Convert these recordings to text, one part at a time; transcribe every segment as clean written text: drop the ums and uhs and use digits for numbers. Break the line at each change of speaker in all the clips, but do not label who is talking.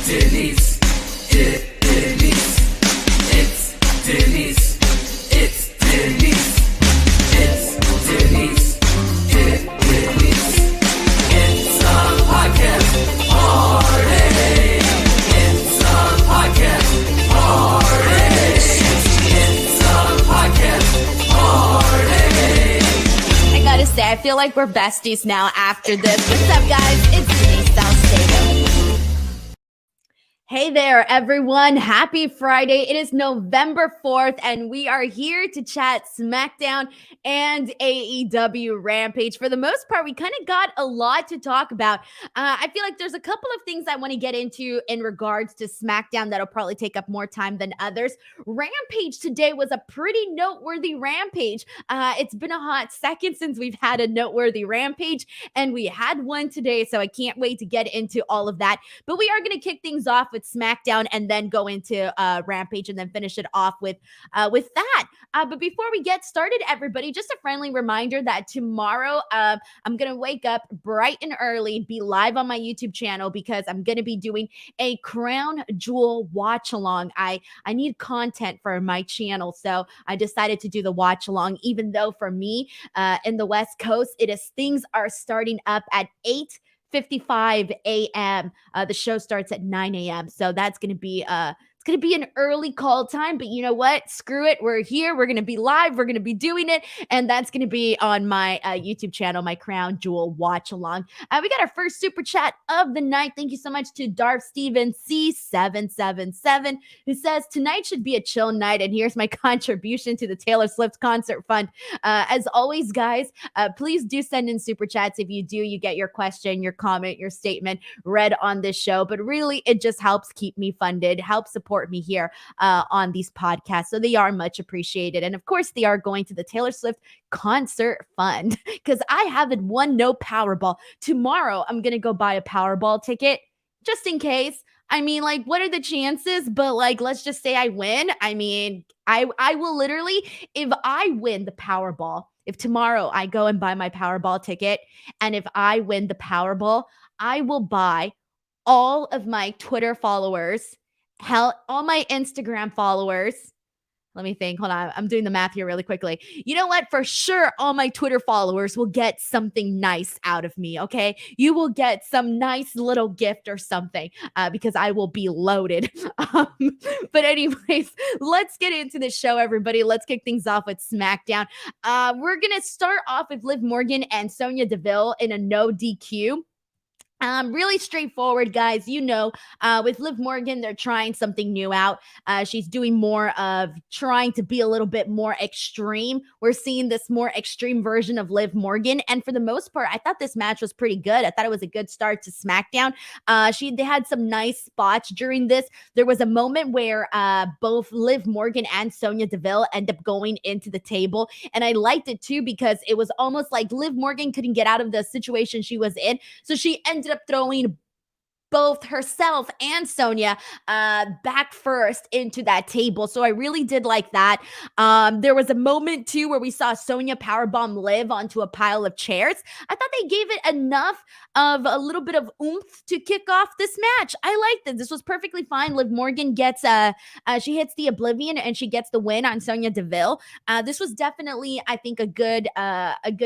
Denise. Denise. It's Denise. It's Denise. It's Denise. Denise. It's a podcast party. It's a podcast party. It's a podcast party.
I gotta say, I feel like we're besties now after this. What's up, guys? It's Denise Salcedo. Hey there, everyone. Happy Friday. It is November 4th, and we are here to chat SmackDown and AEW Rampage. For the most part, we kind of got a lot to talk about. I feel like there's a couple of things I want to get into in regards to SmackDown that'll probably take up more time than others. Rampage today was a pretty noteworthy Rampage. It's been a hot second since we've had a noteworthy Rampage, and we had one today, so I can't wait to get into all of that. But we are going to kick things off with SmackDown and then go into Rampage and then finish it off with that. But before we get started, everybody, just a friendly reminder that tomorrow I'm going to wake up bright and early, be live on my YouTube channel because I'm going to be doing a Crown Jewel watch along. I need content for my channel, so I decided to do the watch along, even though for me in the West Coast, things are starting up at 8:55 a.m. The show starts at 9 a.m. So that's going to be it's going to be an early call time, but you know what? Screw it. We're here. We're going to be live. We're going to be doing it. And that's going to be on my YouTube channel, my Crown Jewel watch along. We got our first super chat of the night. Thank you so much to Darth Steven C777, who says, tonight should be a chill night. And here's my contribution to the Taylor Swift concert fund. As always, guys, please do send in super chats. If you do, you get your question, your comment, your statement read on this show. But really, it just helps keep me funded, helps support me here on these podcasts. So they are much appreciated. And of course, they are going to the Taylor Swift concert fund because I haven't won no Powerball. Tomorrow, I'm going to go buy a Powerball ticket just in case. I mean, like, what are the chances? But like, let's just say I win. I mean, I will literally, if I win the Powerball, if tomorrow I go and buy my Powerball ticket, and if I win the Powerball, I will buy all of my Twitter followers, all my Instagram followers. Let me think. Hold on. I'm doing the math here really quickly. You know what? For sure, all my Twitter followers will get something nice out of me, okay? You will get some nice little gift or something because I will be loaded. But anyways, let's get into the show, everybody. Let's kick things off with SmackDown. We're going to start off with Liv Morgan and Sonya Deville in a no DQ. Really straightforward, guys. You know, with Liv Morgan, they're trying something new out. She's doing more of trying to be a little bit more extreme. We're seeing this more extreme version of Liv Morgan. And for the most part, I thought this match was pretty good. I thought it was a good start to SmackDown. They had some nice spots during this. There was a moment where both Liv Morgan and Sonya Deville end up going into the table. And I liked it too because it was almost like Liv Morgan couldn't get out of the situation she was in. So she ended up throwing both herself and Sonya back first into that table. So I really did like that. There was a moment too where we saw Sonya powerbomb Liv onto a pile of chairs. I thought they gave it enough of a little bit of oomph to kick off this match. I liked it. This was perfectly fine. Liv Morgan gets she hits the Oblivion and she gets the win on Sonya Deville. This was definitely, I think, a good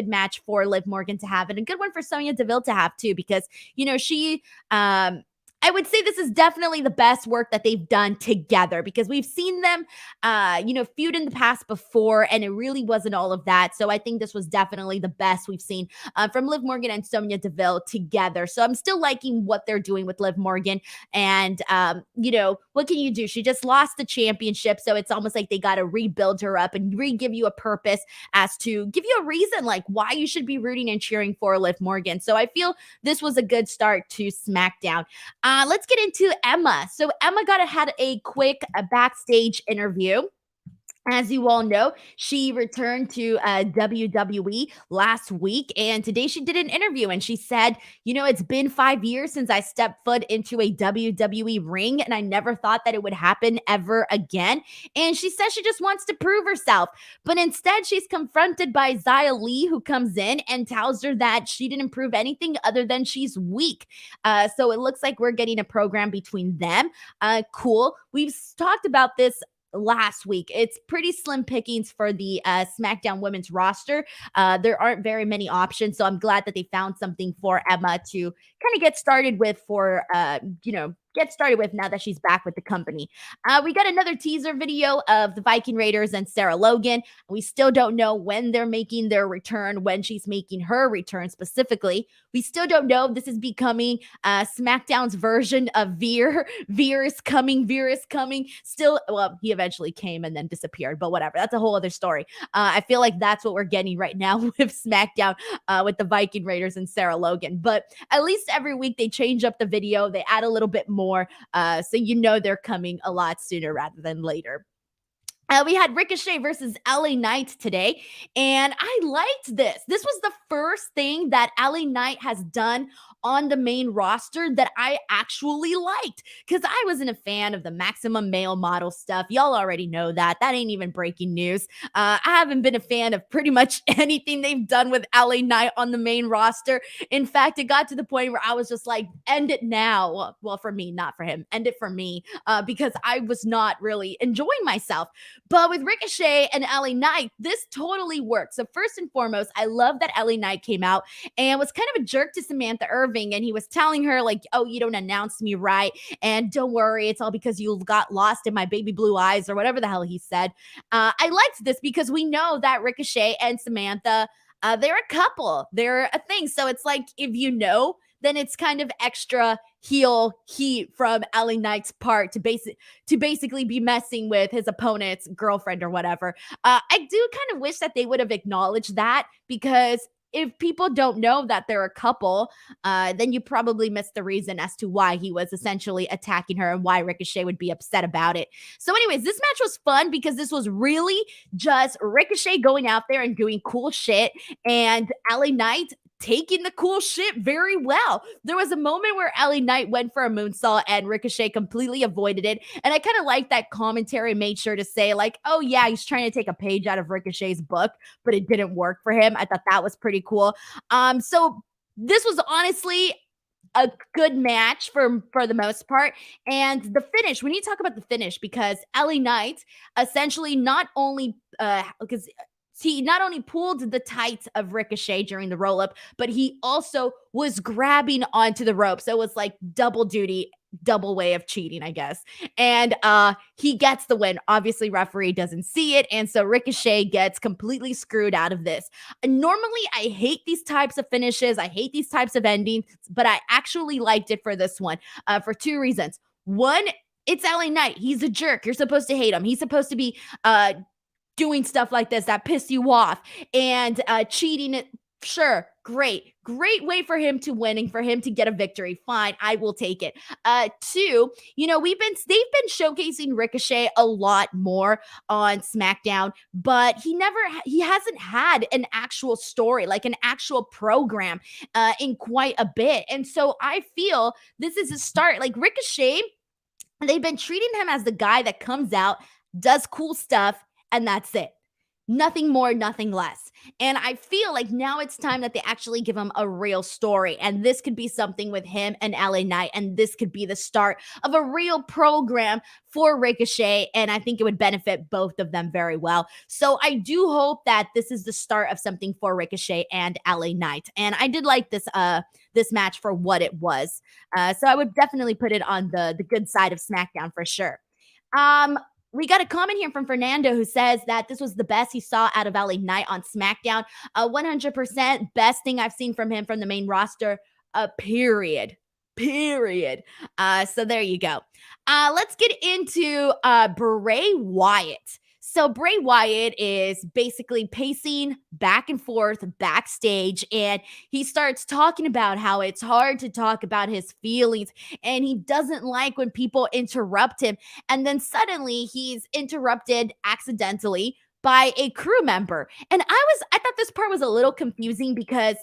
match for Liv Morgan to have, and a good one for Sonya Deville to have too, because you know she I would say this is definitely the best work that they've done together, because we've seen them, feud in the past before, and it really wasn't all of that. So I think this was definitely the best we've seen from Liv Morgan and Sonya Deville together. So I'm still liking what they're doing with Liv Morgan. And, what can you do? She just lost the championship. So it's almost like they got to rebuild her up and give you a purpose as to give you a reason like why you should be rooting and cheering for Liv Morgan. So I feel this was a good start to SmackDown. Let's get into Emma. So Emma had a quick backstage interview. As you all know, she returned to WWE last week, and today she did an interview and she said, it's been 5 years since I stepped foot into a WWE ring, and I never thought that it would happen ever again. And she says she just wants to prove herself. But instead, she's confronted by Xia Li, who comes in and tells her that she didn't prove anything other than she's weak. So it looks like we're getting a program between them. Cool. We've talked about this last week. It's pretty slim pickings for the SmackDown women's roster. There aren't very many options, so I'm glad that they found something for Emma to kind of get started with now that she's back with the company. We got another teaser video of the Viking Raiders and Sarah Logan. We still don't know when they're making their return, when she's making her return specifically. We still don't know if this is becoming SmackDown's version of Veer. Veer is coming. Still, well, he eventually came and then disappeared, but whatever. That's a whole other story. I feel like that's what we're getting right now with SmackDown, with the Viking Raiders and Sarah Logan. But at least every week they change up the video. They add a little bit more. So they're coming a lot sooner rather than later. We had Ricochet versus LA Knight today, and I liked this. This was the first thing that LA Knight has done on the main roster that I actually liked, because I wasn't a fan of the Maximum Male Model stuff. Y'all already know that. That ain't even breaking news. I haven't been a fan of pretty much anything they've done with LA Knight on the main roster. In fact, it got to the point where I was just like, end it now. Well, for me, not for him. End it for me, because I was not really enjoying myself. But with Ricochet and LA Knight, this totally works. So first and foremost, I love that LA Knight came out and was kind of a jerk to Samantha Irving. And he was telling her like, oh, you don't announce me right. And don't worry, it's all because you got lost in my baby blue eyes, or whatever the hell he said. I liked this because we know that Ricochet and Samantha, they're a couple. They're a thing. So it's like, if you know, then it's kind of extra heel heat from LA Knight's part to basically be messing with his opponent's girlfriend or whatever. I do kind of wish that they would have acknowledged that, because if people don't know that they're a couple, then you probably missed the reason as to why he was essentially attacking her and why Ricochet would be upset about it. So anyways, this match was fun because this was really just Ricochet going out there and doing cool shit, and LA Knight taking the cool shit very well. There was a moment where LA Knight went for a moonsault and Ricochet completely avoided it. And I kind of like that commentary made sure to say like, oh yeah, he's trying to take a page out of Ricochet's book, but it didn't work for him. I thought that was pretty cool. So this was honestly a good match for the most part. And the finish, we need to talk about the finish, because LA Knight essentially not only because he not only pulled the tights of Ricochet during the roll-up, but he also was grabbing onto the rope. So it was like double duty, double way of cheating, I guess. And he gets the win. Obviously, referee doesn't see it, and so Ricochet gets completely screwed out of this. And normally, I hate these types of finishes. I hate these types of endings, but I actually liked it for this one for two reasons. One, it's LA Knight. He's a jerk. You're supposed to hate him. He's supposed to be doing stuff like this that piss you off, and cheating it. Sure, great way for him to win and for him to get a victory. Fine, I will take it. Two, they've been showcasing Ricochet a lot more on SmackDown, but he hasn't had an actual story, like an actual program in quite a bit. And so I feel this is a start. Like Ricochet, they've been treating him as the guy that comes out, does cool stuff, and that's it. Nothing more, nothing less. And I feel like now it's time that they actually give him a real story. And this could be something with him and LA Knight. And this could be the start of a real program for Ricochet. And I think it would benefit both of them very well. So I do hope that this is the start of something for Ricochet and LA Knight. And I did like this match for what it was. So I would definitely put it on the good side of SmackDown for sure. We got a comment here from Fernando who says that this was the best he saw out of LA Knight on SmackDown. 100% best thing I've seen from him from the main roster, period. So there you go. Let's get into Bray Wyatt. So Bray Wyatt is basically pacing back and forth backstage, and he starts talking about how it's hard to talk about his feelings, and he doesn't like when people interrupt him. And then suddenly he's interrupted accidentally by a crew member. And I thought this part was a little confusing because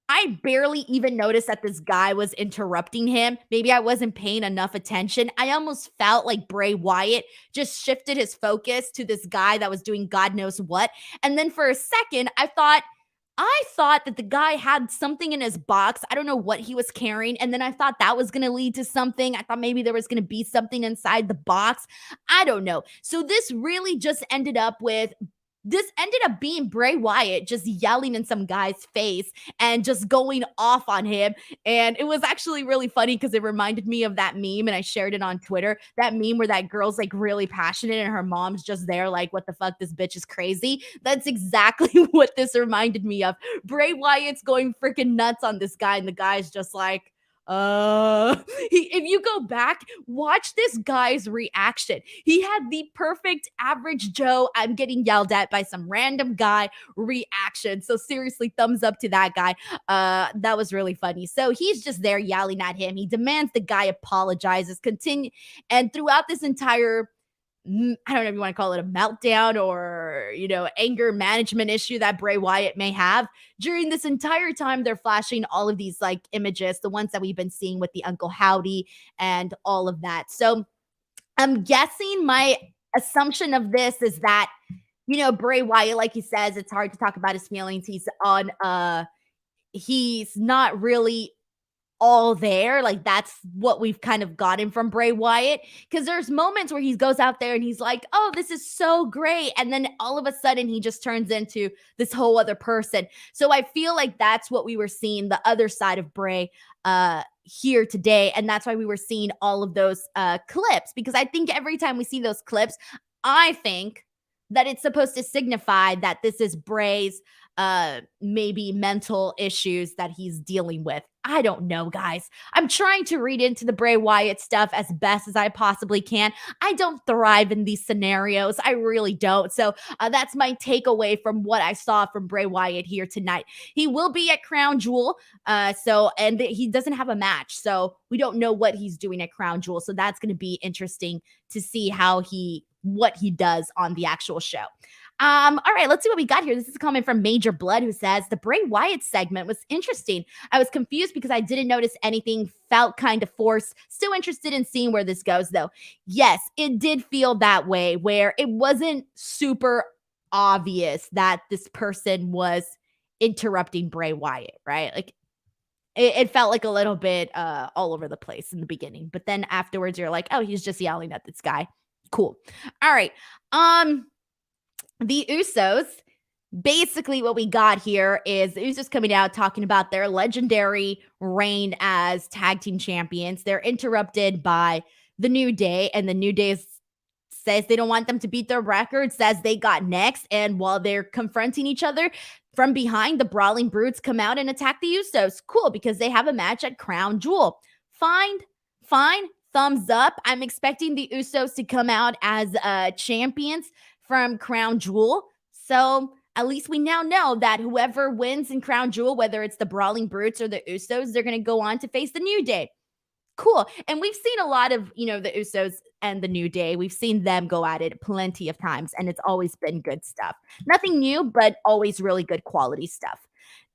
I barely even noticed that this guy was interrupting him. Maybe I wasn't paying enough attention. I almost felt like Bray Wyatt just shifted his focus to this guy that was doing God knows what. And then for a second, I thought that the guy had something in his box. I don't know what he was carrying. And then I thought that was going to lead to something. I thought maybe there was going to be something inside the box. I don't know. So this ended up being Bray Wyatt just yelling in some guy's face and just going off on him. And it was actually really funny because it reminded me of that meme, and I shared it on Twitter. That meme where that girl's like really passionate and her mom's just there like, what the fuck, this bitch is crazy. That's exactly what this reminded me of. Bray Wyatt's going freaking nuts on this guy, and the guy's just like, if you go back, watch this guy's reaction. He had the perfect average Joe, I'm getting yelled at by some random guy reaction. So seriously, thumbs up to that guy. That was really funny. So he's just there yelling at him. He demands the guy apologizes, and throughout this entire, I don't know if you want to call it a meltdown or, anger management issue that Bray Wyatt may have. During this entire time, they're flashing all of these like images, the ones that we've been seeing with the Uncle Howdy and all of that. So I'm guessing my assumption of this is that, Bray Wyatt, like he says, it's hard to talk about his feelings. He's not really all there. Like that's what we've kind of gotten from Bray Wyatt, because there's moments where he goes out there and he's like, oh, this is so great, and then all of a sudden he just turns into this whole other person. So I feel like that's what we were seeing, the other side of Bray here today, and that's why we were seeing all of those clips, because I think every time we see those clips, I think that it's supposed to signify that this is Bray's maybe mental issues that he's dealing with. I don't know, guys. I'm trying to read into the Bray Wyatt stuff as best as I possibly can. I don't thrive in these scenarios. I really don't. So that's my takeaway from what I saw from Bray Wyatt here tonight. He will be at Crown Jewel. And he doesn't have a match. So we don't know what he's doing at Crown Jewel. So that's going to be interesting to see what he does on the actual show. All right, let's see what we got here. This is a comment from Major Blood, who says the Bray Wyatt segment was interesting. I was confused because I didn't notice anything, felt kind of forced. Still interested in seeing where this goes, though. Yes, it did feel that way, where it wasn't super obvious that this person was interrupting Bray Wyatt, right? Like it felt like a little bit all over the place in the beginning, but then afterwards you're like, oh, he's just yelling at this guy. Cool. All right. The Usos, basically what we got here is the Usos coming out talking about their legendary reign as tag team champions. They're interrupted by the New Day, and the New Day says they don't want them to beat their record, says they got next, and while they're confronting each other from behind, the Brawling Brutes come out and attack the Usos. Cool, because they have a match at Crown Jewel. Fine. Thumbs up. I'm expecting the Usos to come out as champions from Crown Jewel. So at least we now know that whoever wins in Crown Jewel, whether it's the Brawling Brutes or the Usos, they're going to go on to face the New Day. Cool. And we've seen a lot of, the Usos and the New Day. We've seen them go at it plenty of times, and it's always been good stuff. Nothing new, but always really good quality stuff.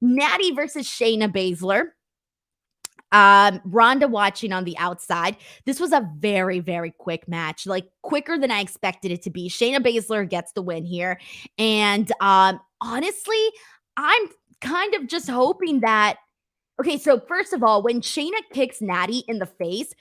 Natty versus Shayna Baszler. Ronda watching on the outside. This was a very, very quick match, like quicker than I expected it to be. Shayna Baszler gets the win here. And honestly, I'm kind of just hoping that, okay, so first of all, when Shayna kicks Natty in the face,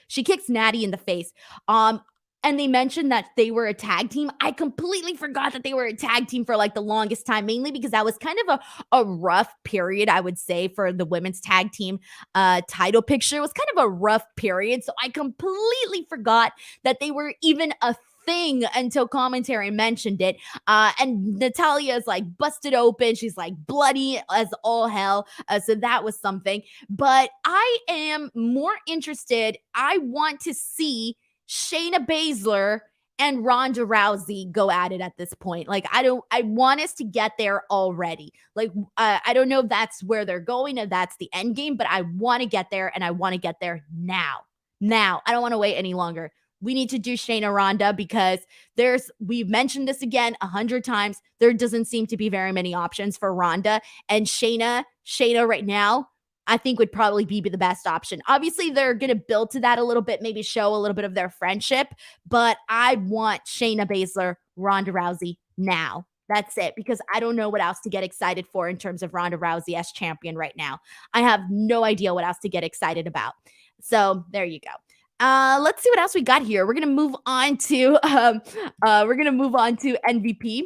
and they mentioned that they were a tag team. I completely forgot that they were a tag team for like the longest time, mainly because that was kind of a rough period, I would say, for the women's tag team title picture. It was kind of a rough period. So I completely forgot that they were even a thing until commentary mentioned it. And Natalya is like busted open. She's like bloody as all hell. So that was something. But I am more interested. I want to see Shayna Baszler and Ronda Rousey go at it at this point. Like, I want us to get there already. Like, I don't know if that's where they're going, if that's the end game, but I want to get there, and I want to get there now. Now, I don't want to wait any longer. We need to do Shayna Ronda because we've mentioned this again 100 times. There doesn't seem to be very many options for Ronda, and Shayna right now, I think would probably be the best option. Obviously, they're going to build to that a little bit, maybe show a little bit of their friendship, but I want Shayna Baszler, Ronda Rousey now. That's it, because I don't know what else to get excited for in terms of Ronda Rousey as champion right now. I have no idea what else to get excited about. So there you go. Let's see what else we got here. We're gonna move on to MVP.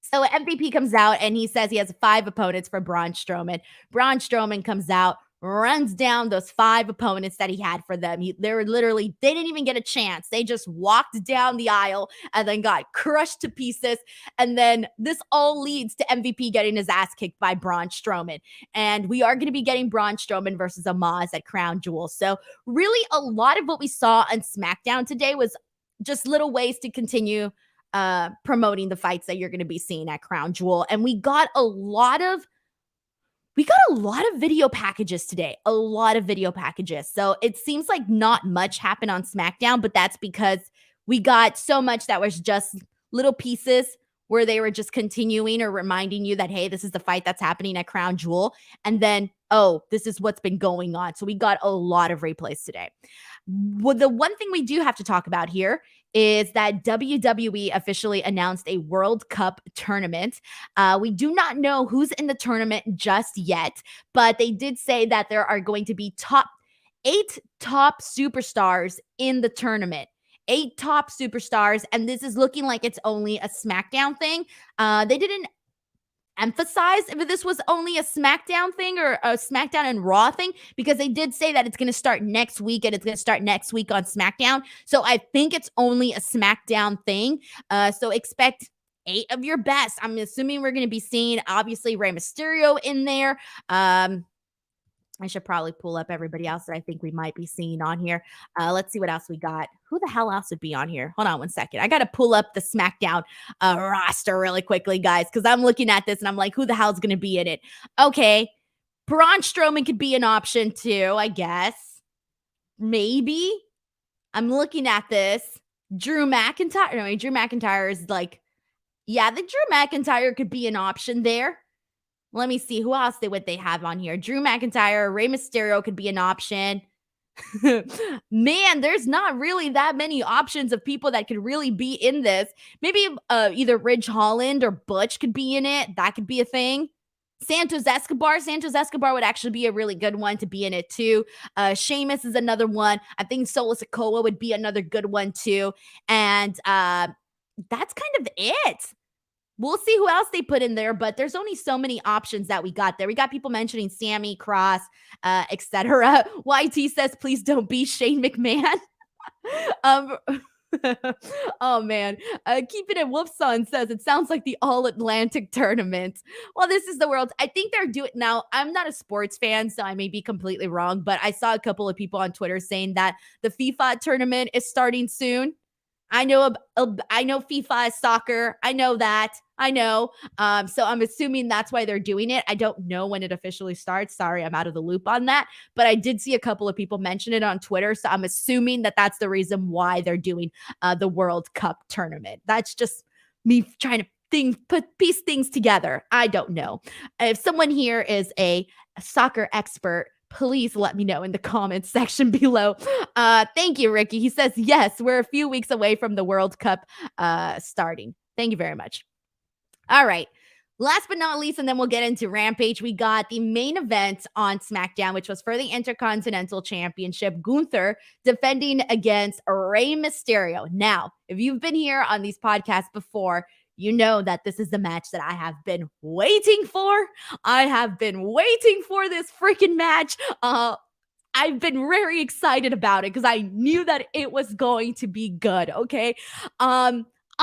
So MVP comes out and he says he has 5 opponents for Braun Strowman. Braun Strowman comes out, runs down those 5 opponents that he had for them. They didn't even get a chance. They just walked down the aisle and then got crushed to pieces. And then this all leads to MVP getting his ass kicked by Braun Strowman. And we are going to be getting Braun Strowman versus Amaz at Crown Jewel. So really a lot of what we saw on SmackDown today was just little ways to continue promoting the fights that you're going to be seeing at Crown Jewel. And we got a lot of video packages today, a lot of video packages. So it seems like not much happened on SmackDown, but that's because we got so much that was just little pieces where they were just continuing or reminding you that, hey, this is the fight that's happening at Crown Jewel. And then, oh, this is what's been going on. So we got a lot of replays today. Well, the one thing we do have to talk about here is that WWE officially announced a World Cup tournament. We do not know who's in the tournament just yet, but they did say that there are going to be 8 top superstars in the tournament. 8 top superstars, and this is looking like it's only a SmackDown thing. They didn't emphasize if this was only a SmackDown thing or a SmackDown and Raw thing, because they did say that it's going to start next week and it's going to start next week on SmackDown. So I think it's only a SmackDown thing. So expect 8 of your best. I'm assuming we're going to be seeing, obviously, Rey Mysterio in there. I should probably pull up everybody else that I think we might be seeing on here. Let's see what else we got. Who the hell else would be on here? Hold on one second. I got to pull up the SmackDown roster really quickly, guys, because I'm looking at this and I'm like, who the hell's going to be in it? Okay, Braun Strowman could be an option too, I guess. Maybe. I'm looking at this. Drew McIntyre. No, Drew McIntyre is like, yeah, the Drew McIntyre could be an option there. Let me see. Who else would they have on here? Drew McIntyre, Rey Mysterio could be an option. Man, there's not really that many options of people that could really be in this. Maybe either Ridge Holland or Butch could be in it. That could be a thing. Santos Escobar would actually be a really good one to be in it too. Sheamus is another one. I think Solo Sikoa would be another good one too. And that's kind of it. We'll see who else they put in there, but there's only so many options that we got there. We got people mentioning Sammy, Cross, etc. YT says, please don't be Shane McMahon. Oh, man. Keeping it Wolfson says, it sounds like the All-Atlantic tournament. Well, this is the world. I think they're doing now. I'm not a sports fan, so I may be completely wrong, but I saw a couple of people on Twitter saying that the FIFA tournament is starting soon. I know FIFA is soccer. I know that. I know. So I'm assuming that's why they're doing it. I don't know when it officially starts. Sorry, I'm out of the loop on that. But I did see a couple of people mention it on Twitter. So I'm assuming that that's the reason why they're doing the World Cup tournament. That's just me trying to piece things together. I don't know. If someone here is a soccer expert, please let me know in the comments section below. Thank you, Ricky. He says, yes, we're a few weeks away from the World Cup starting. Thank you very much. All right. Last but not least, and then we'll get into Rampage, we got the main event on SmackDown, which was for the Intercontinental Championship. Gunther defending against Rey Mysterio. Now, if you've been here on these podcasts before, you know that this is the match that I have been waiting for. I have been waiting for this freaking match. I've been very excited about it because I knew that it was going to be good, okay?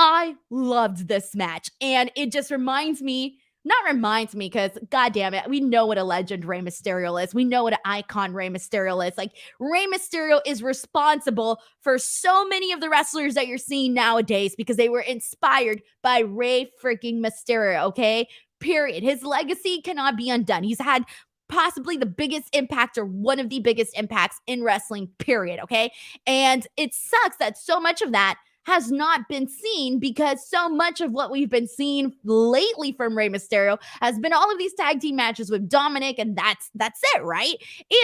I loved this match, and it just reminds me not reminds me, because god damn it, we know what a legend Rey Mysterio is. We know what an icon Rey Mysterio is. Like, Rey Mysterio is responsible for so many of the wrestlers that you're seeing nowadays because they were inspired by Rey freaking Mysterio, okay? Period. His legacy cannot be undone. He's had possibly the biggest impact, or one of the biggest impacts in wrestling, period, okay? And it sucks that so much of that has not been seen, because so much of what we've been seeing lately from Rey Mysterio has been all of these tag team matches with Dominic, and that's it, right?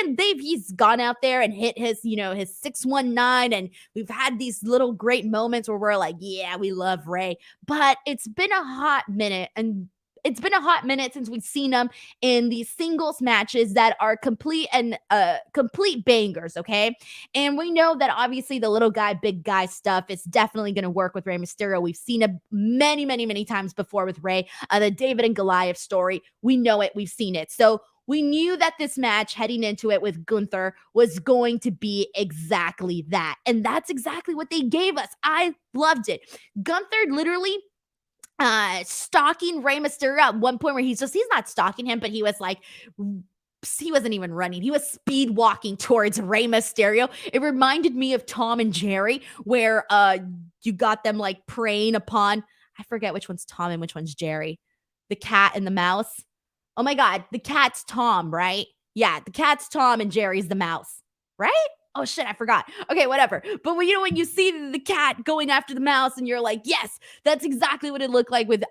And he's gone out there and hit his, his 619, and we've had these little great moments where we're like, yeah, we love Rey. But it's been a hot minute, and it's been a hot minute since we've seen him in these singles matches that are complete bangers, okay? And we know that obviously the little guy, big guy stuff is definitely going to work with Rey Mysterio. We've seen it many, many, many times before with Rey. The David and Goliath story, we know it, we've seen it. So we knew that this match heading into it with Gunther was going to be exactly that. And that's exactly what they gave us. I loved it. Gunther literally stalking Rey Mysterio at one point, where he's not stalking him, but he wasn't even running. He was speed walking towards Rey Mysterio. It reminded me of Tom and Jerry, where you got them like preying upon, I forget which one's Tom and which one's Jerry. The cat and the mouse. Oh my God, the cat's Tom, right? Yeah, the cat's Tom and Jerry's the mouse, right? Oh shit, I forgot. Okay, whatever. But when you see the cat going after the mouse, and you're like, yes, that's exactly what it looked like with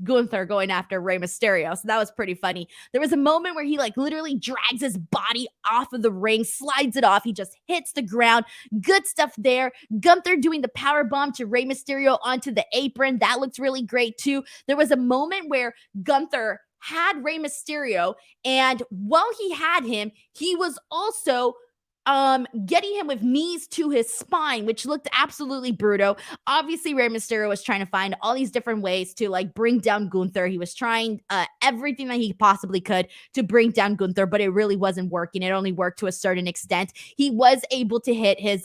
Gunther going after Rey Mysterio. So that was pretty funny. There was a moment where he like literally drags his body off of the ring, slides it off. He just hits the ground. Good stuff there. Gunther doing the power bomb to Rey Mysterio onto the apron. That looks really great too. There was a moment where Gunther had Rey Mysterio, and while he had him, he was also getting him with knees to his spine, which looked absolutely brutal. Obviously, Rey Mysterio was trying to find all these different ways to like bring down Gunther. He was trying everything that he possibly could to bring down Gunther, but it really wasn't working. It only worked to a certain extent. He was able to hit his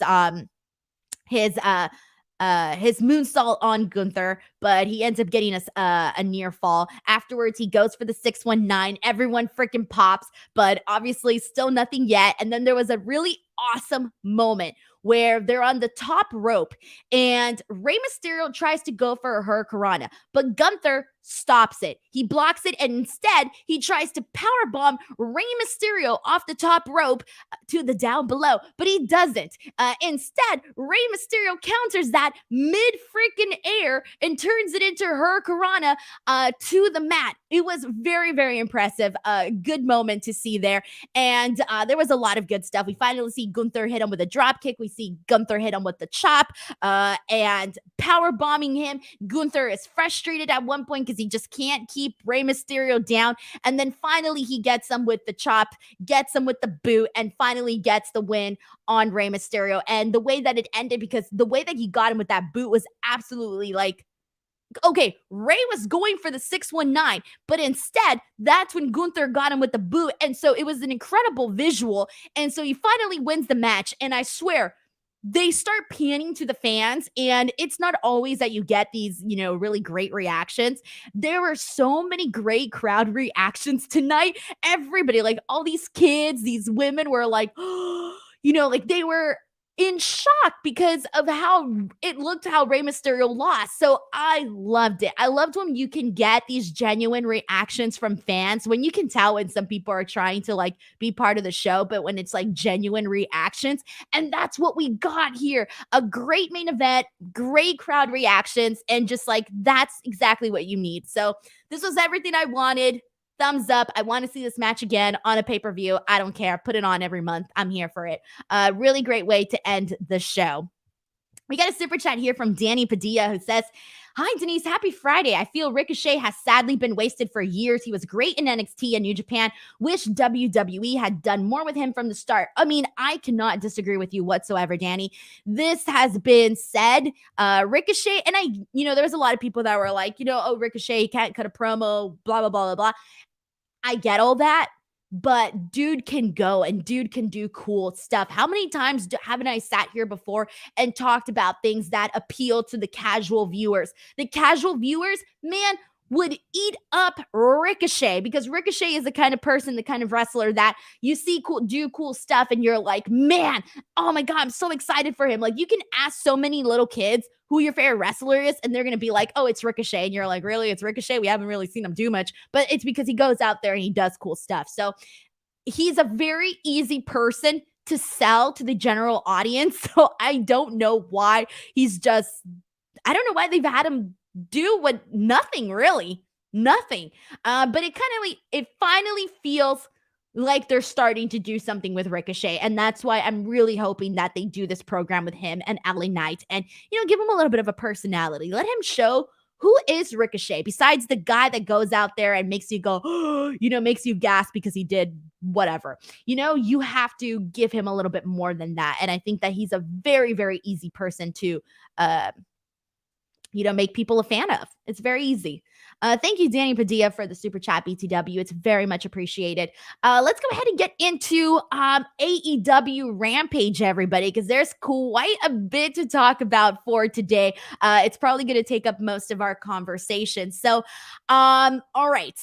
moonsault on Gunther, but he ends up getting a near fall. Afterwards, he goes for the 619. Everyone freaking pops, but obviously still nothing yet. And then there was a really awesome moment where they're on the top rope, and Rey Mysterio tries to go for a Hurricanrana, but Gunther stops it. He blocks it, and instead he tries to powerbomb Rey Mysterio off the top rope to the down below, but he doesn't. Instead, Rey Mysterio counters that mid freaking air and turns it into Hurricanrana to the mat. It was very, very impressive. Good moment to see there. And there was a lot of good stuff. We finally see Gunther hit him with a drop kick. We see Gunther hit him with the chop and power bombing him. Gunther is frustrated at one point because he just can't keep Rey Mysterio down. And then finally he gets him with the chop, gets him with the boot, and finally gets the win on Rey Mysterio. And the way that it ended, because the way that he got him with that boot was absolutely like, okay, Rey was going for the 619, but instead, that's when Gunther got him with the boot. And so it was an incredible visual. And so he finally wins the match. And I swear, they start panning to the fans, and it's not always that you get these, really great reactions. There were so many great crowd reactions tonight. Everybody, like all these kids, these women were like, like they were in shock because of how it looked, how Rey Mysterio lost. So I loved it. I loved when you can get these genuine reactions from fans, when you can tell when some people are trying to like be part of the show, but when it's like genuine reactions. And that's what we got here. A great main event, great crowd reactions, and just like that's exactly what you need. So this was everything I wanted. Thumbs up. I want to see this match again on a pay-per-view. I don't care. Put it on every month. I'm here for it. Really great way to end the show. We got a super chat here from Danny Padilla who says, "Hi, Denise. Happy Friday. I feel Ricochet has sadly been wasted for years. He was great in NXT and New Japan. Wish WWE had done more with him from the start." I mean, I cannot disagree with you whatsoever, Danny. This has been said. Ricochet, and there was a lot of people that were like, oh, Ricochet, he can't cut a promo, blah, blah, blah, blah, blah. I get all that, but dude can go and dude can do cool stuff. How many times haven't I sat here before and talked about things that appeal to the casual viewers? The casual viewers, man, would eat up Ricochet, because Ricochet is the kind of person, the kind of wrestler that you see do cool stuff and you're like, man, oh my God, I'm so excited for him. Like, you can ask so many little kids who your favorite wrestler is, and they're going to be like, oh, it's Ricochet. And you're like, really? It's Ricochet? We haven't really seen him do much, but it's because he goes out there and he does cool stuff. So he's a very easy person to sell to the general audience. So I don't know why I don't know why they've had him do nothing really. Nothing. But it finally feels like they're starting to do something with Ricochet. And that's why I'm really hoping that they do this program with him and LA Knight and, give him a little bit of a personality. Let him show who is Ricochet besides the guy that goes out there and makes you go, makes you gasp because he did whatever. You have to give him a little bit more than that. And I think that he's a very, very easy person to, make people a fan of. It's very easy. Thank you, Danny Padilla, for the super chat, BTW. It's very much appreciated. Let's go ahead and get into AEW Rampage, everybody, because there's quite a bit to talk about for today. It's probably going to take up most of our conversation. So, all right.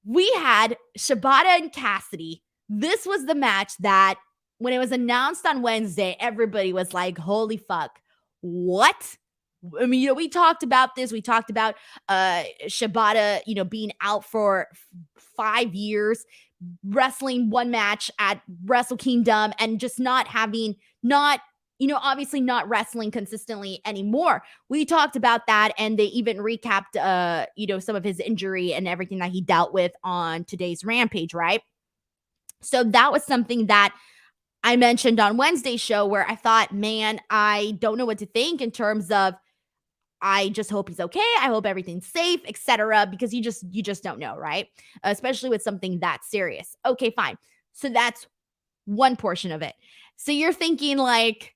We had Shibata and Cassidy. This was the match that, when it was announced on Wednesday, everybody was like, holy fuck, what? I mean, we talked about this. We talked about Shibata, being out for 5 years, wrestling one match at Wrestle Kingdom, and just obviously not wrestling consistently anymore. We talked about that, and they even recapped, some of his injury and everything that he dealt with on today's Rampage, right? So that was something that I mentioned on Wednesday's show, where I thought, man, I don't know what to think in terms of, I just hope he's okay. I hope everything's safe, etc. Because you just don't know, right? Especially with something that serious. Okay, fine. So that's one portion of it. So you're thinking like,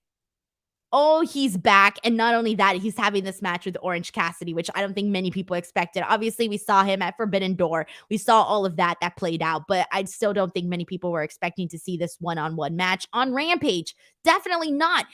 oh, he's back. And not only that, he's having this match with Orange Cassidy, which I don't think many people expected. Obviously, we saw him at Forbidden Door. We saw all of that played out, but I still don't think many people were expecting to see this one-on-one match on Rampage. Definitely not.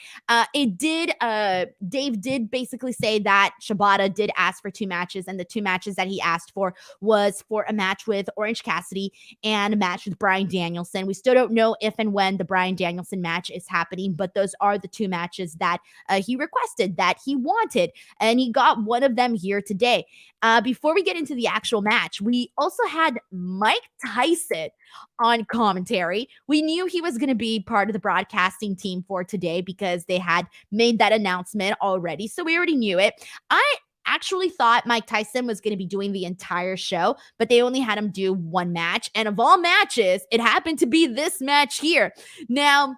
Dave did basically say that Shabata did ask for 2 matches, and the 2 matches that he asked for was for a match with Orange Cassidy and a match with Bryan Danielson. We still don't know if and when the Bryan Danielson match is happening, but those are the 2 matches that he requested, that he wanted, and he got one of them here today. Before we get into the actual match, we also had Mike Tyson on commentary. We knew he was going to be part of the broadcasting team for today because they had made that announcement already, so we already knew it. I actually thought Mike Tyson was going to be doing the entire show, but they only had him do one match, and of all matches, it happened to be this match here. Now,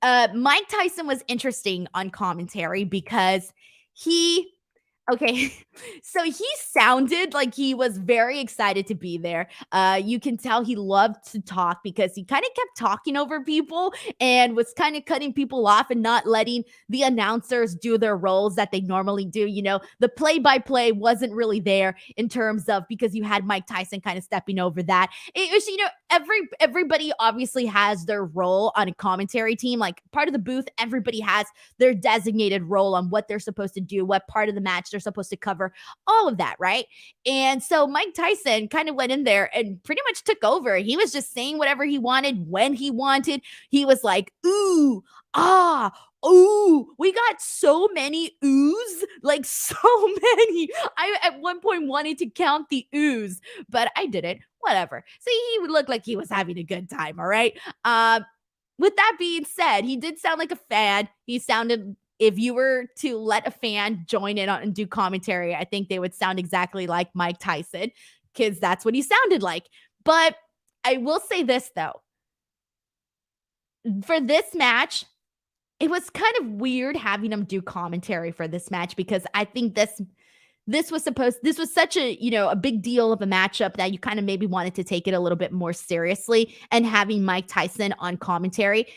Mike Tyson was interesting on commentary because so he sounded like he was very excited to be there. You can tell he loved to talk because he kind of kept talking over people and was kind of cutting people off and not letting the announcers do their roles that they normally do. The play-by-play wasn't really there in terms of, because you had Mike Tyson kind of stepping over that. It was, everybody obviously has their role on a commentary team. Like, part of the booth, everybody has their designated role on what they're supposed to do, what part of the match they're supposed to cover, all of that, right? And so Mike Tyson kind of went in there and pretty much took over. He was just saying whatever he wanted when he wanted. He was like, ooh, ah, ooh, we got so many oohs, like so many. I at one point wanted to count the oohs, but I didn't. Whatever. So he would look like he was having a good time, all right? With that being said, he did sound like a fan. He sounded, if you were to let a fan join in on and do commentary, I think they would sound exactly like Mike Tyson, because that's what he sounded like. But I will say this, though. For this match, it was kind of weird having him do commentary for this match, because I think this was such a, a big deal of a matchup that you kind of maybe wanted to take it a little bit more seriously, and having Mike Tyson on commentary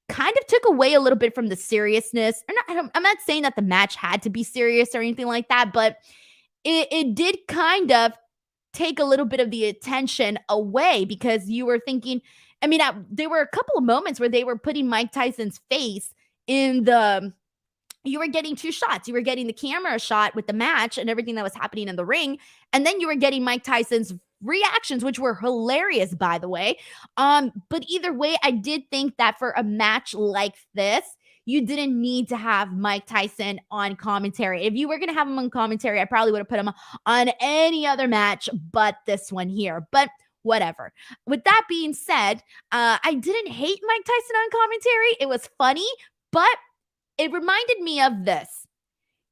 kind of took away a little bit from the seriousness. I'm not saying that the match had to be serious or anything like that, but it did kind of take a little bit of the attention away, because you were thinking, there were a couple of moments where they were putting Mike Tyson's face in the you were getting two shots. You were getting the camera shot with the match and everything that was happening in the ring. And then you were getting Mike Tyson's reactions, which were hilarious, by the way. But either way, I did think that for a match like this, you didn't need to have Mike Tyson on commentary. If you were going to have him on commentary, I probably would have put him on any other match but this one here. But whatever. With that being said, I didn't hate Mike Tyson on commentary. It was funny, but it reminded me of this.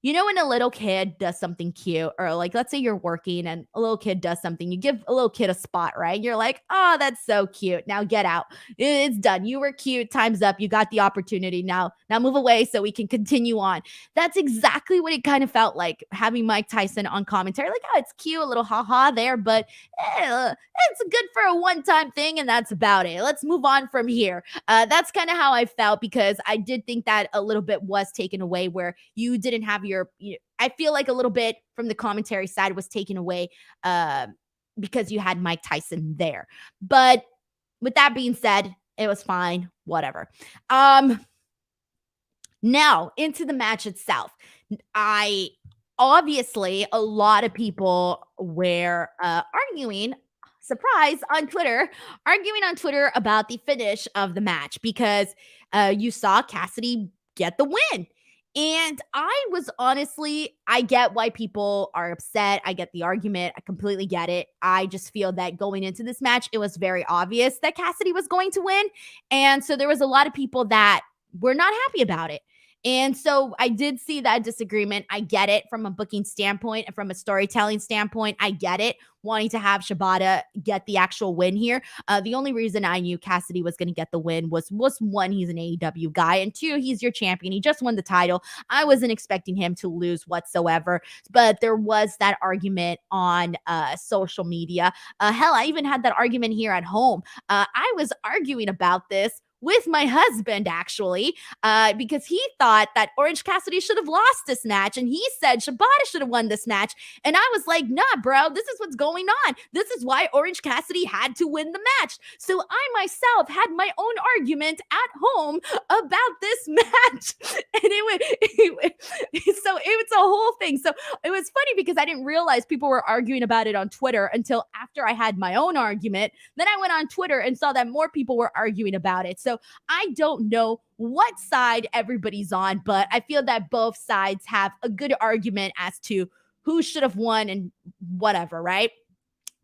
You know, when a little kid does something cute, or like, let's say you're working and a little kid does something, you give a little kid a spot, right? You're like, oh, that's so cute. Now get out. It's done. You were cute. Time's up. You got the opportunity. Now move away so we can continue on. That's exactly what it kind of felt like having Mike Tyson on commentary. Like, oh, it's cute, a little ha-ha there, but it's good for a one-time thing, and that's about it. Let's move on from here. That's kind of how I felt, because I did think that a little bit was taken away, where you didn't have I feel like a little bit from the commentary side was taken away because you had Mike Tyson there. But with that being said, it was fine, whatever. Now into the match itself. Obviously, a lot of people were arguing on Twitter about the finish of the match, because you saw Cassidy get the win. And I get why people are upset. I get the argument. I completely get it. I just feel that going into this match, it was very obvious that Cassidy was going to win. And so there was a lot of people that were not happy about it. And so I did see that disagreement. I get it from a booking standpoint and from a storytelling standpoint. I get it, wanting to have Shibata get the actual win here. The only reason I knew Cassidy was going to get the win was one, he's an AEW guy, and two, he's your champion. He just won the title. I wasn't expecting him to lose whatsoever, but there was that argument on social media. Hell, I even had that argument here at home. I was arguing about this with my husband, actually, because he thought that Orange Cassidy should have lost this match, and he said Shabata should have won this match. And I was like, nah, bro, this is what's going on. This is why Orange Cassidy had to win the match. So I myself had my own argument at home about this match. And so it's a whole thing. So it was funny because I didn't realize people were arguing about it on Twitter until after I had my own argument. Then I went on Twitter and saw that more people were arguing about it. So I don't know what side everybody's on, but I feel that both sides have a good argument as to who should have won and whatever, right?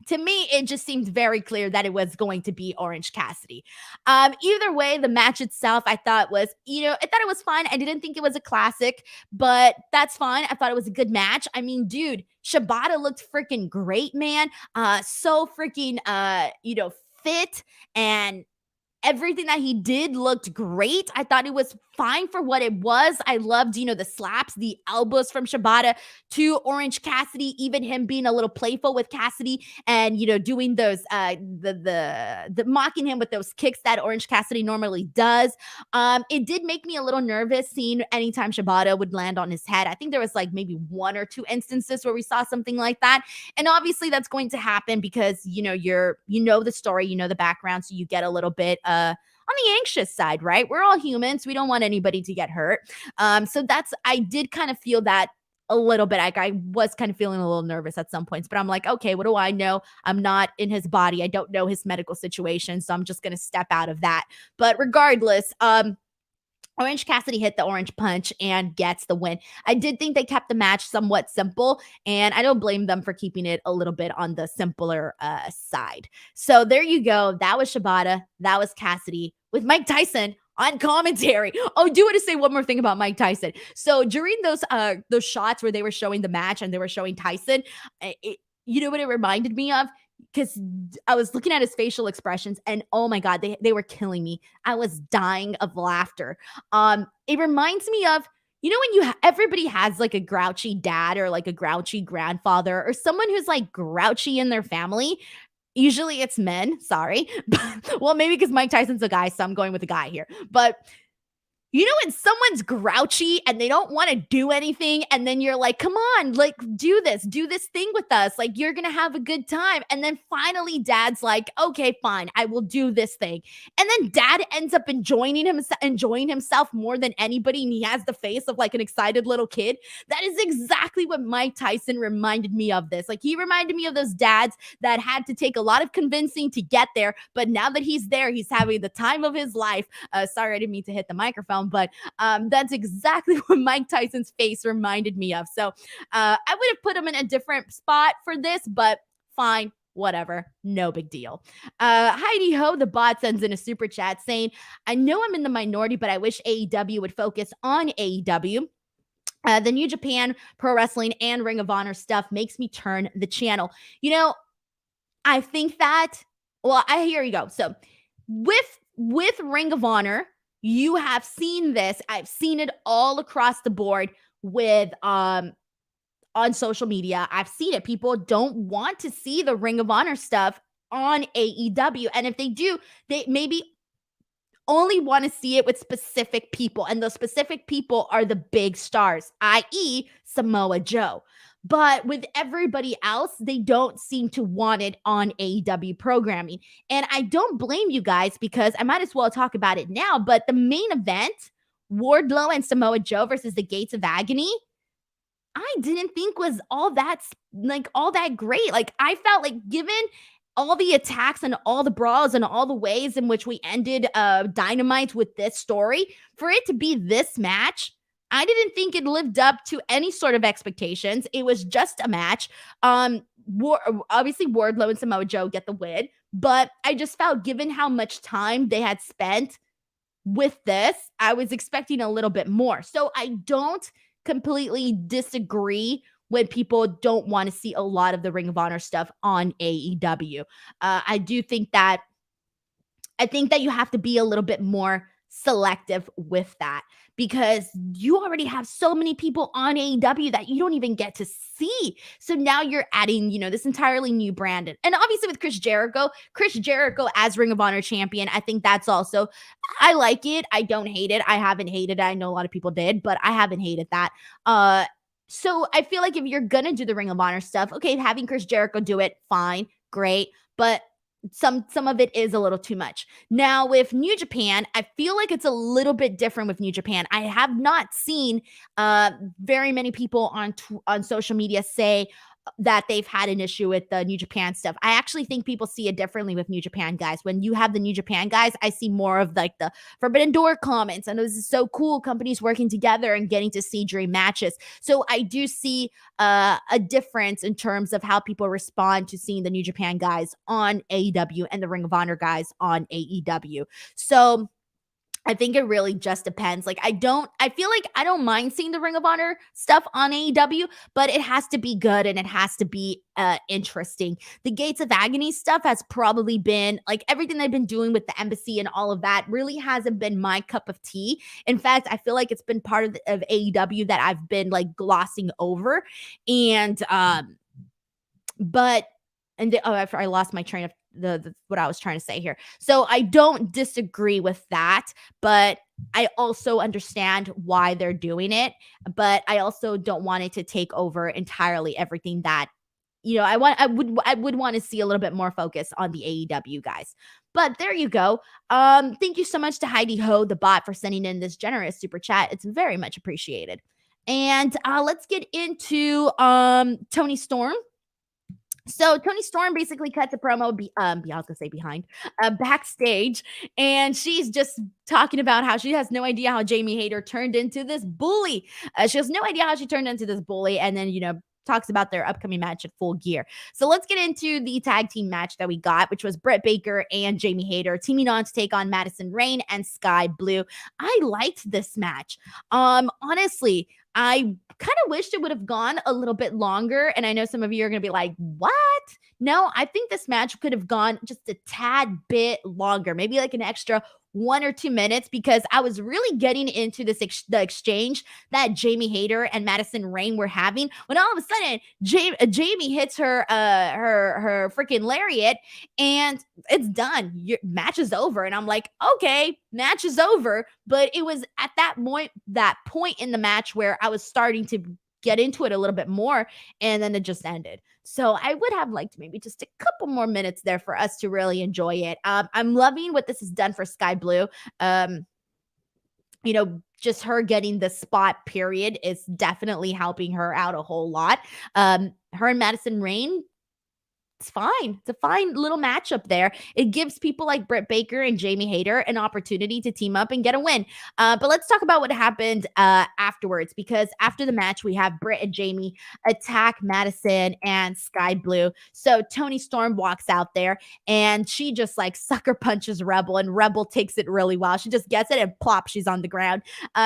To me, it just seemed very clear that it was going to be Orange Cassidy. Either way, the match itself, I thought it was fine. I didn't think it was a classic, but that's fine. I thought it was a good match. I mean, dude, Shabata looked freaking great, man. So freaking, fit, and everything that he did looked great. I thought it was fine for what it was. I loved, the slaps, the elbows from Shibata to Orange Cassidy, even him being a little playful with Cassidy and, doing those, the mocking him with those kicks that Orange Cassidy normally does. It did make me a little nervous seeing anytime Shibata would land on his head. I think there was like maybe one or two instances where we saw something like that. And obviously that's going to happen because, the story, the background. So you get a little bit, on the anxious side, right? We're all humans. We don't want anybody to get hurt. So I did kind of feel that a little bit. Like I was kind of feeling a little nervous at some points, but I'm like, okay, what do I know? I'm not in his body. I don't know his medical situation. So I'm just going to step out of that. But regardless, Orange Cassidy hit the orange punch and gets the win. I did think they kept the match somewhat simple, and I don't blame them for keeping it a little bit on the simpler side. So there you go. That was Shibata. That was Cassidy with Mike Tyson on commentary. Oh, I do want to say one more thing about Mike Tyson. So during those shots where they were showing the match and they were showing Tyson, you know what it reminded me of? Because I was looking at his facial expressions and oh my God, they were killing me. I was dying of laughter. It reminds me of, when everybody has like a grouchy dad or like a grouchy grandfather or someone who's like grouchy in their family. Usually it's men, sorry. Well, maybe because Mike Tyson's a guy, so I'm going with a guy here. But You know when someone's grouchy and they don't want to do anything, and then you're like, come on, like, do this thing with us. Like, you're going to have a good time. And then finally, dad's like, okay, fine, I will do this thing. And then dad ends up enjoying himself more than anybody. And he has the face of like an excited little kid. That is exactly what Mike Tyson reminded me of this. Like, he reminded me of those dads that had to take a lot of convincing to get there. But now that he's there, he's having the time of his life. Sorry, I didn't mean to hit the microphone, but that's exactly what Mike Tyson's face reminded me of. So I would have put him in a different spot for this, but fine, whatever, no big deal. Heidi Ho, the bot, sends in a super chat saying, I know I'm in the minority, but I wish AEW would focus on AEW. The New Japan Pro Wrestling and Ring of Honor stuff makes me turn the channel. You know, I think that, well, here you go. So with Ring of Honor, you have seen this. I've seen it all across the board with on social media. I've seen it. People don't want to see the Ring of Honor stuff on AEW. And if they do, they maybe only want to see it with specific people. And those specific people are the big stars, i.e. Samoa Joe. But with everybody else, they don't seem to want it on AEW programming. And I don't blame you guys, because I might as well talk about it now. But the main event, Wardlow and Samoa Joe versus the Gates of Agony, I didn't think was all that great. Like, I felt like, given all the attacks and all the brawls and all the ways in which we ended Dynamite with this story, for it to be this match, I didn't think it lived up to any sort of expectations. It was just a match. Obviously, Wardlow and Samoa Joe get the win, but I just felt, given how much time they had spent with this, I was expecting a little bit more. So I don't completely disagree when people don't want to see a lot of the Ring of Honor stuff on AEW. I think that you have to be a little bit more selective with that, because you already have so many people on AEW that you don't even get to see. So now you're adding, this entirely new brand. And obviously with Chris Jericho as Ring of Honor champion, I think that's also, I like it. I don't hate it. I haven't hated it. I know a lot of people did, but I haven't hated that. So I feel like if you're going to do the Ring of Honor stuff, okay, having Chris Jericho do it, fine, great. But some of it is a little too much. Now with New Japan, I feel like it's a little bit different with New Japan. I have not seen very many people on social media say that they've had an issue with the New Japan stuff. I actually think people see it differently with New Japan guys. When you have the New Japan guys, I see more of like the Forbidden Door comments. I know this is so cool, companies working together and getting to see dream matches. So I do see a difference in terms of how people respond to seeing the New Japan guys on AEW and the Ring of Honor guys on AEW. So I think it really just depends. Like, I feel like I don't mind seeing the Ring of Honor stuff on AEW, but it has to be good and it has to be interesting. The Gates of Agony stuff has probably been, like, everything they've been doing with the embassy and all of that really hasn't been my cup of tea. In fact, I feel like it's been part of AEW that I've been like glossing over. And I lost my train of what I was trying to say here. So I don't disagree with that, but I also understand why they're doing it. But I also don't want it to take over entirely everything that, I would want to see a little bit more focus on the AEW guys. But there you go. Thank you so much to Heidi Ho, the bot, for sending in this generous super chat. It's very much appreciated. And let's get into Toni Storm. So Toni Storm basically cuts a promo, backstage, and she's just talking about how she has no idea how Jamie Hayter turned into this bully. She has no idea how she turned into this bully, and then, talks about their upcoming match at Full Gear. So let's get into the tag team match that we got, which was Britt Baker and Jamie Hayter teaming on to take on Madison Rayne and Skye Blue. I liked this match. Honestly, I kind of wished it would have gone a little bit longer. And I know some of you are going to be like, what? No, I think this match could have gone just a tad bit longer, maybe like an extra 1 or 2 minutes, because I was really getting into the exchange that Jamie Hayter and Madison Rayne were having, when all of a sudden Jamie hits her freaking lariat and it's done. Your match is over. And I'm like, okay, match is over. But it was at that point in the match where I was starting to get into it a little bit more, and then it just ended. So I would have liked maybe just a couple more minutes there for us to really enjoy it. I'm loving what this has done for Skye Blue. Just her getting the spot period is definitely helping her out a whole lot. Her and Madison Rayne, it's fine. It's a fine little matchup there. It gives people like Britt Baker and Jamie Hayter an opportunity to team up and get a win. But let's talk about what happened afterwards, because after the match, we have Britt and Jamie attack Madison and Skye Blue. So Toni Storm walks out there and she just like sucker punches Rebel, and Rebel takes it really well. She just gets it and plop, she's on the ground.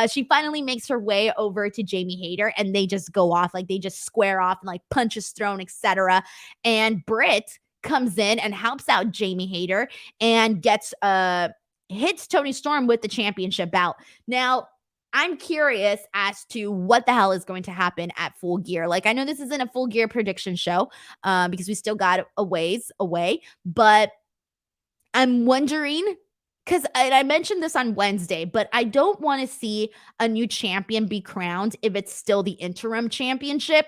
She finally makes her way over to Jamie Hayter and they just go off, like they just square off and like punches thrown, etc. And Britt comes in and helps out Jamie Hayter and hits Toni Storm with the championship bout. Now, I'm curious as to what the hell is going to happen at Full Gear. Like, I know this isn't a Full Gear prediction show because we still got a ways away, but I'm wondering, because I mentioned this on Wednesday, but I don't want to see a new champion be crowned if it's still the interim championship,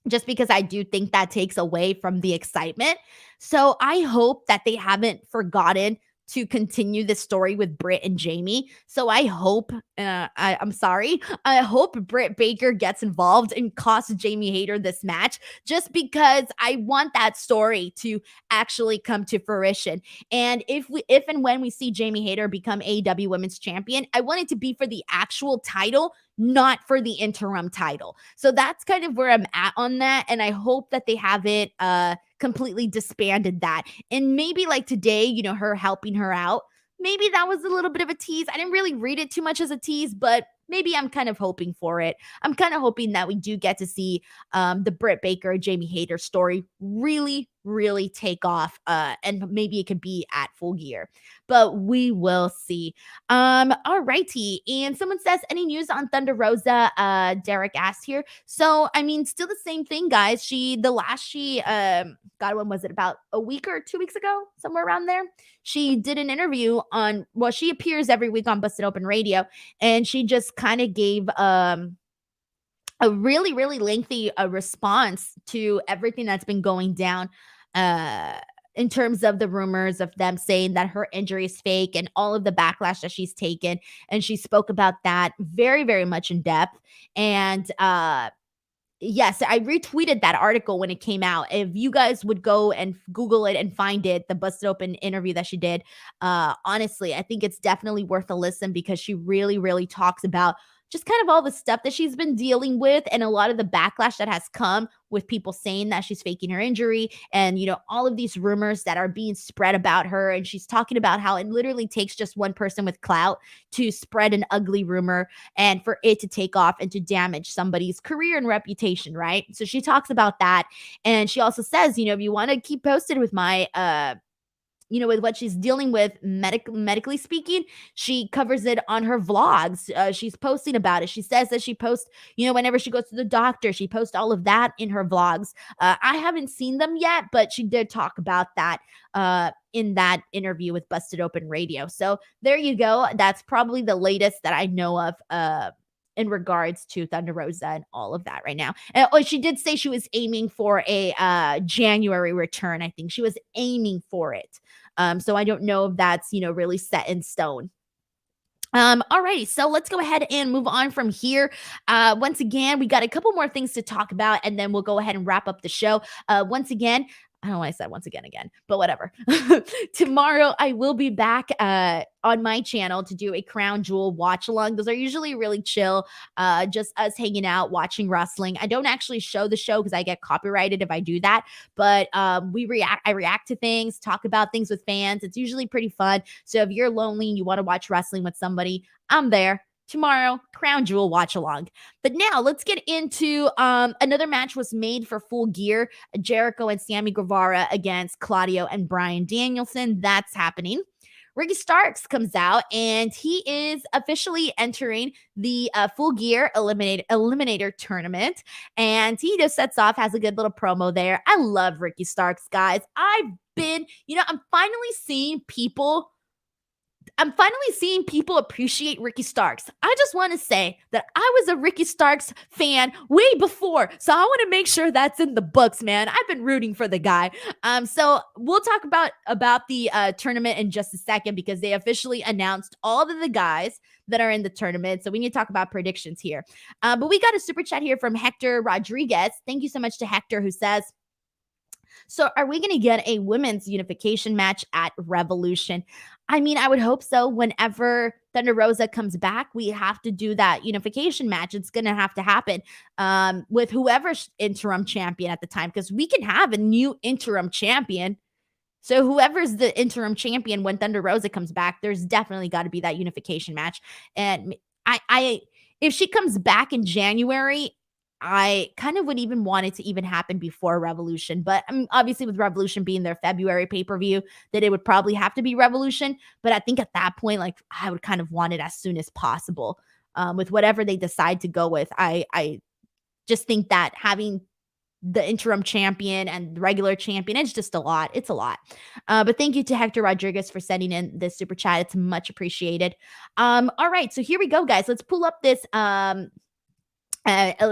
just because I do think that takes away from the excitement. So I hope that they haven't forgotten to continue the story with Britt and Jamie. So I hope, I'm sorry, I hope Britt Baker gets involved and costs Jamie Hayter this match, just because I want that story to actually come to fruition. And if and when we see Jamie Hayter become AEW Women's Champion, I want it to be for the actual title, not for the interim title. So that's kind of where I'm at on that. And I hope that they haven't completely disbanded that. And maybe like today, her helping her out, maybe that was a little bit of a tease. I didn't really read it too much as a tease, but maybe I'm kind of hoping for it. I'm kind of hoping that we do get to see the Britt Baker, Jamie Hayter story really, really take off. And maybe it could be at Full Gear, but we will see. All righty. And someone says, any news on Thunder Rosa? Derek asked here. So, I mean, still the same thing, guys. God, when was it? About a week or 2 weeks ago, somewhere around there. She did an interview she appears every week on Busted Open Radio, and she just kind of gave a really, really lengthy response to everything that's been going down in terms of the rumors of them saying that her injury is fake and all of the backlash that she's taken. And she spoke about that very, very much in depth. And yes, I retweeted that article when it came out. If you guys would go and Google it and find it, the Busted Open interview that she did, honestly, I think it's definitely worth a listen, because she really, really talks about just kind of all the stuff that she's been dealing with and a lot of the backlash that has come with people saying that she's faking her injury, and, all of these rumors that are being spread about her. And she's talking about how it literally takes just one person with clout to spread an ugly rumor and for it to take off and to damage somebody's career and reputation, right? So she talks about that. And she also says, if you want to keep posted with my with what she's dealing with medically speaking, she covers it on her vlogs. She's posting about it. She says that she posts, whenever she goes to the doctor, she posts all of that in her vlogs. I haven't seen them yet, but she did talk about that in that interview with Busted Open Radio. So there you go. That's probably the latest that I know of in regards to Thunder Rosa and all of that right now. And she did say she was aiming for a January return. I think she was aiming for it. So I don't know if that's, really set in stone. Alrighty, so let's go ahead and move on from here. Once again, we got a couple more things to talk about, and then we'll go ahead and wrap up the show. Once again, I don't know why I said once again, but whatever. Tomorrow, I will be back on my channel to do a Crown Jewel watch along. Those are usually really chill, just us hanging out, watching wrestling. I don't actually show the show because I get copyrighted if I do that, but I react to things, talk about things with fans. It's usually pretty fun. So if you're lonely and you want to watch wrestling with somebody, I'm there. tomorrow, Crown Jewel watch along. But now let's get into another match was made for Full Gear, Jericho and Sammy Guevara against Claudio and Bryan Danielson. That's happening. Ricky Starks comes out and he is officially entering the Full Gear Eliminator tournament. And he just sets off, has a good little promo there. I love Ricky Starks, guys. I'm finally seeing people appreciate Ricky Starks. I just want to say that I was a Ricky Starks fan way before. So I want to make sure that's in the books, man. I've been rooting for the guy. So we'll talk about the tournament in just a second because they officially announced all of the guys that are in the tournament. So we need to talk about predictions here. But we got a super chat here from Hector Rodriguez. Thank you so much to Hector, who says, so are we going to get a women's unification match at Revolution? I mean, I would hope so. Whenever Thunder Rosa comes back, we have to do that unification match. It's going to have to happen with whoever's interim champion at the time, because we can have a new interim champion. So whoever's the interim champion when Thunder Rosa comes back, there's definitely got to be that unification match. And I if she comes back in January, I kind of would even want it to even happen before Revolution. But obviously with Revolution being their February pay-per-view, that it would probably have to be Revolution. But I think at that point, like, I would kind of want it as soon as possible with whatever they decide to go with. I just think that having the interim champion and the regular champion, it's just a lot. It's a lot. But thank you to Hector Rodriguez for sending in this super chat. It's much appreciated. All right, so here we go, guys. Let's pull up this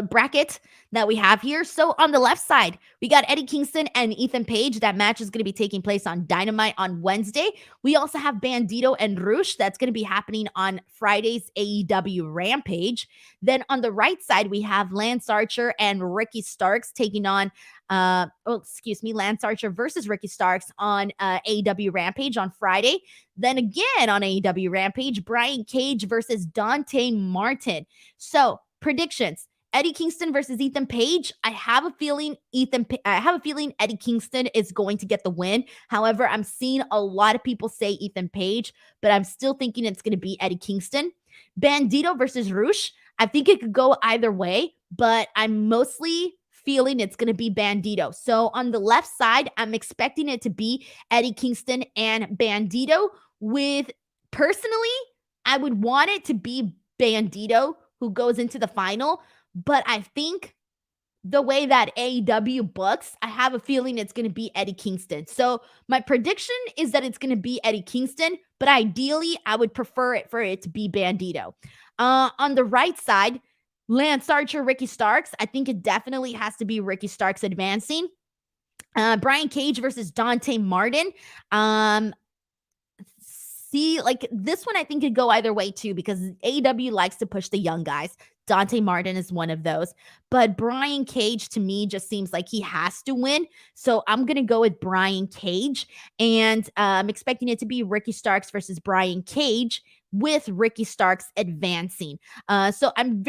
bracket that we have here. So on the left side, we got Eddie Kingston and Ethan Page. That match is going to be taking place on Dynamite on Wednesday. We also have Bandito and Rush. That's going to be happening on Friday's AEW Rampage. Then on the right side, we have Lance Archer and Ricky Starks taking on Lance Archer versus Ricky Starks on AEW Rampage on Friday. Then again on AEW Rampage, Brian Cage versus Dante Martin. So predictions: Eddie Kingston versus Ethan Page. I have a feeling Eddie Kingston is going to get the win. However, I'm seeing a lot of people say Ethan Page, but I'm still thinking it's going to be Eddie Kingston. Bandito versus Rush. I think it could go either way, but I'm mostly feeling it's going to be Bandito. So on the left side, I'm expecting it to be Eddie Kingston and Bandito. Personally, I would want it to be Bandito who goes into the final, but I think the way that AEW books, I have a feeling it's going to be Eddie Kingston. So my prediction is that it's going to be Eddie Kingston, but ideally I would prefer it for it to be Bandito. On the right side, Lance Archer, Ricky Starks. I think it definitely has to be Ricky Starks advancing. Brian Cage versus Dante Martin. Like this one, I think could go either way too, because AEW likes to push the young guys. Dante Martin is one of those, but Brian Cage to me just seems like he has to win. So I'm going to go with Brian Cage, and I'm expecting it to be Ricky Starks versus Brian Cage with Ricky Starks advancing. So I'm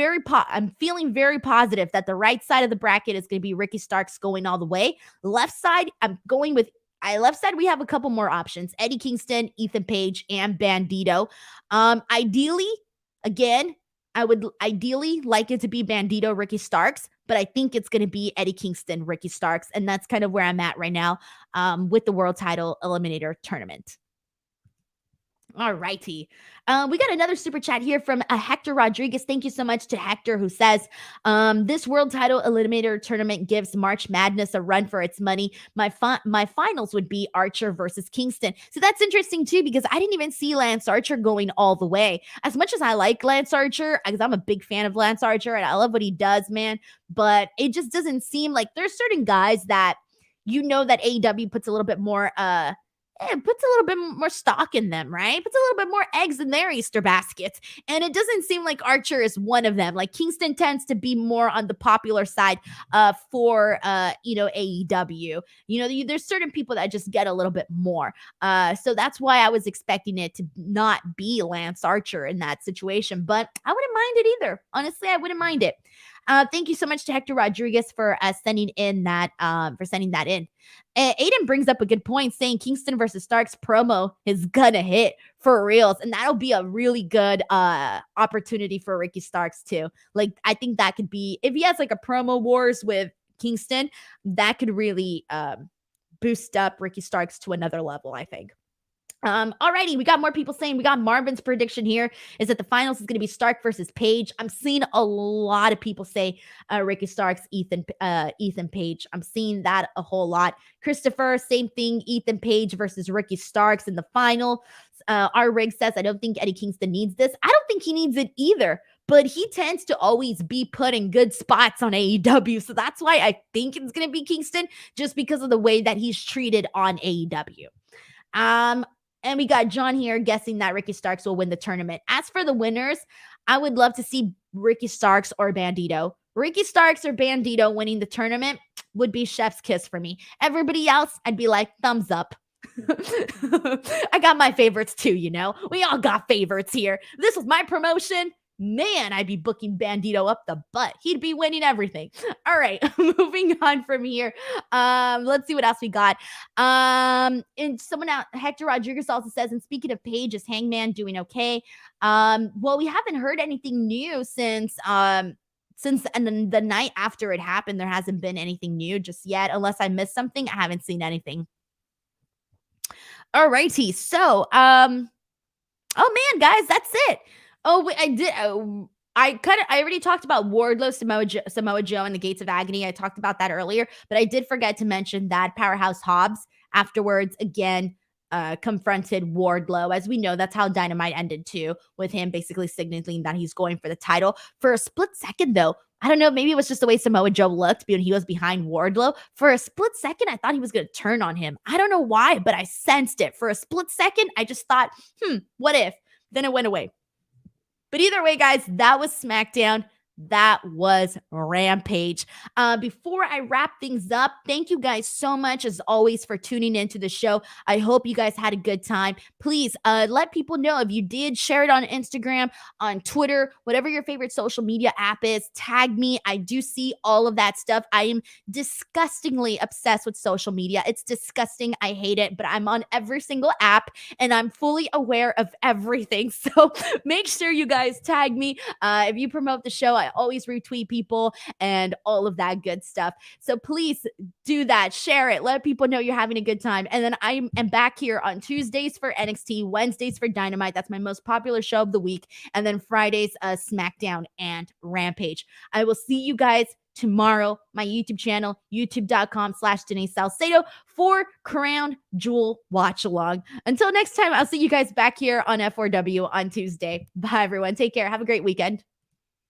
feeling very positive that the right side of the bracket is going to be Ricky Starks going all the way. Left side, I'm going with left side, we have a couple more options: Eddie Kingston, Ethan Page, and Bandito. Ideally, again, I would ideally like it to be Bandito, Ricky Starks, but I think it's going to be Eddie Kingston, Ricky Starks, and that's kind of where I'm at right now with the World Title Eliminator Tournament. All righty. We got another super chat here from Hector Rodriguez. Thank you so much to Hector, who says, this World Title Eliminator Tournament gives March Madness a run for its money. My finals would be Archer versus Kingston. So that's interesting too, because I didn't even see Lance Archer going all the way. As much as I like Lance Archer, because I'm a big fan of Lance Archer and I love what he does, man, but it just doesn't seem like there's certain guys that, that AEW puts a little bit more, puts a little bit more stock in them, right? Puts a little bit more eggs in their Easter baskets. And it doesn't seem like Archer is one of them. Like Kingston tends to be more on the popular side for AEW. There's certain people that just get a little bit more. So that's why I was expecting it to not be Lance Archer in that situation. But I wouldn't mind it either. Honestly, I wouldn't mind it. Thank you so much to Hector Rodriguez for sending that in. Aiden brings up a good point, saying Kingston versus Starks promo is gonna hit for reals, and that'll be a really good opportunity for Ricky Starks too. Like, I think that could be, if he has like a promo wars with Kingston, that could really boost up Ricky Starks to another level, I think. Alrighty, we got more people saying, we got Marvin's prediction here is that the finals is going to be Stark versus Page. I'm seeing a lot of people say Ricky Starks, Ethan Page. I'm seeing that a whole lot. Christopher, same thing, Ethan Page versus Ricky Starks in the final. Our Rig says, I don't think Eddie Kingston needs this. I don't think he needs it either, but he tends to always be put in good spots on AEW. So that's why I think it's going to be Kingston, just because of the way that he's treated on AEW. And we got John here guessing that Ricky Starks will win the tournament. As for the winners, I would love to see Ricky Starks or Bandito. Ricky Starks or Bandito winning the tournament would be chef's kiss for me. Everybody else, I'd be like, thumbs up. I got my favorites too, you know. We all got favorites here. If this was my promotion, man, I'd be booking Bandito up the butt. He'd be winning everything. All right, moving on from here. Let's see what else we got. And someone out, Hector Rodriguez also says, and speaking of Paige, is Hangman doing okay? Well, we haven't heard anything new since the night after it happened. There hasn't been anything new just yet, unless I missed something. I haven't seen anything. All righty, so oh man, guys, that's it. Oh, wait, I did. I already talked about Wardlow, Samoa Joe, and the Gates of Agony. I talked about that earlier, but I did forget to mention that Powerhouse Hobbs afterwards again confronted Wardlow. As we know, that's how Dynamite ended too, with him basically signaling that he's going for the title. For a split second, though, I don't know, maybe it was just the way Samoa Joe looked when he was behind Wardlow. For a split second, I thought he was going to turn on him. I don't know why, but I sensed it. For a split second, I just thought, what if? Then it went away. But either way, guys, that was SmackDown. That was Rampage. Before I wrap things up, thank you guys so much, as always, for tuning into the show. I hope you guys had a good time. Please let people know if you did. Share it on Instagram, on Twitter, whatever your favorite social media app is. Tag me. I do see all of that stuff. I am disgustingly obsessed with social media. It's disgusting. I hate it, but I'm on every single app and I'm fully aware of everything. So make sure you guys tag me. If you promote the show, I always retweet people and all of that good stuff. So please do that. Share it. Let people know you're having a good time. And then I am back here on Tuesdays for NXT, Wednesdays for Dynamite. That's my most popular show of the week. And then Fridays, SmackDown and Rampage. I will see you guys tomorrow, my YouTube channel, youtube.com/Denise Salcedo for Crown Jewel Watch Along. Until next time, I'll see you guys back here on F4W on Tuesday. Bye, everyone. Take care. Have a great weekend.